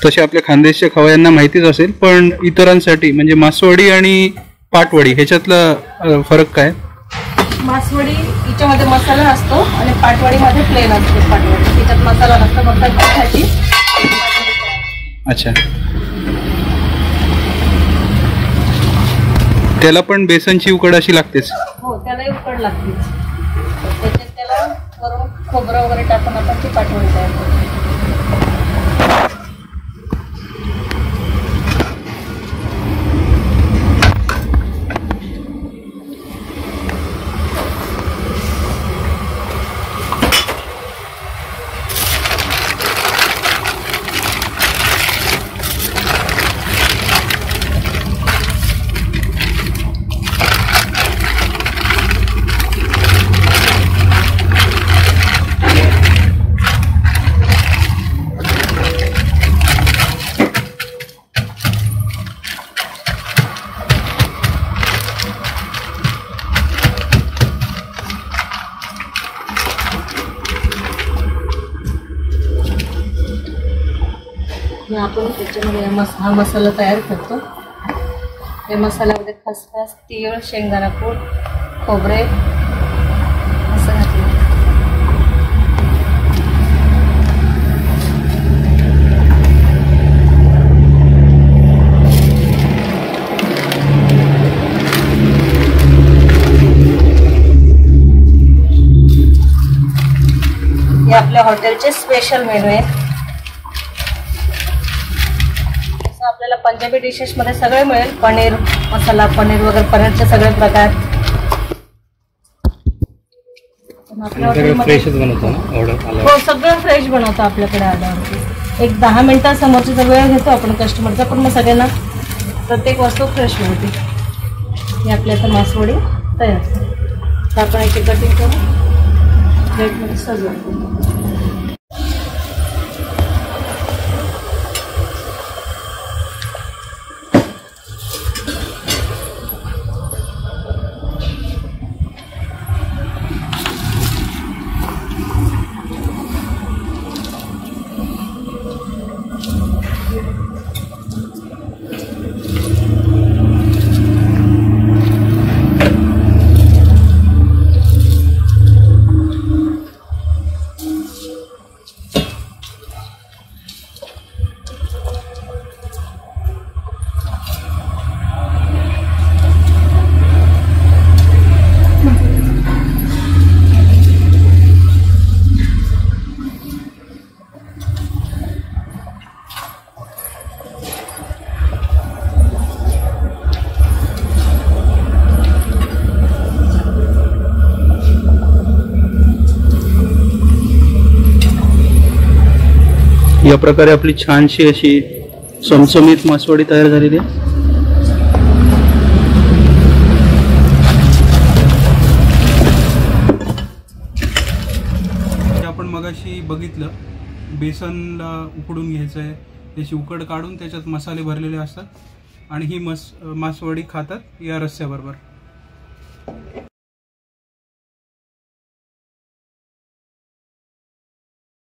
तसे आपल्या खानदेशच्या खवय्यांना माहितीच असेल, पण इतरांसाठी म्हणजे मासवडी आणि पाटवडी ह्याच्यातला फरक काय? मासवडी हिच्यामध्ये मसाला असतो आणि पाटवडीमध्ये प्लेन असते. पाटवडी त्याच्यात मसाला नसतो, फक्त पिठाची. अच्छा, त्याला पण बेसनची उकड अशी लागतेच? हो, त्यालाही उकड लागतेच. त्याच्यात त्याला वरून खोबरं वगैरे टाकून आपण ती पाटवडी तयार करतो. आपण त्याच्यामध्ये हा मसाला तयार करतो. या मसाल्यामध्ये खसखस, तीळ, शेंगदाणा कूट, खोबरे असं घातलं. हे आपल्या हॉटेलचे स्पेशल मेनू आहे. आपल्याला पंजाबी डिशेस मध्ये सगळे मिळेल. पनीर मसाला, पनीर वगैरे, पनीरचे सगळे प्रकार. फ्रेशच बनवतो ना ऑर्डर? हो, सगळं फ्रेश बनवतो आपल्याकडे आल्यावरती. एक 10 मिनिटात समोरचा वेळ घेतो आपण कस्टमरचा, पण मग सगळ्यांना प्रत्येक वस्तू फ्रेश मिळते. ही आपल्या आता मासवडी तयार. तर आपण याची कटिंग करून प्लेटमध्ये सजवतो. या प्रकारे आपली छानशी अशी चमचमीत मासवडी तयार झालेली आहे. आपण मगाशी बघितलं, बेसनला उकडून घ्यायचं आहे, त्याची उकड काढून त्याच्यात मसाले भरलेले असतात आणि ही मासवडी खातात या रस्स्याबरोबर.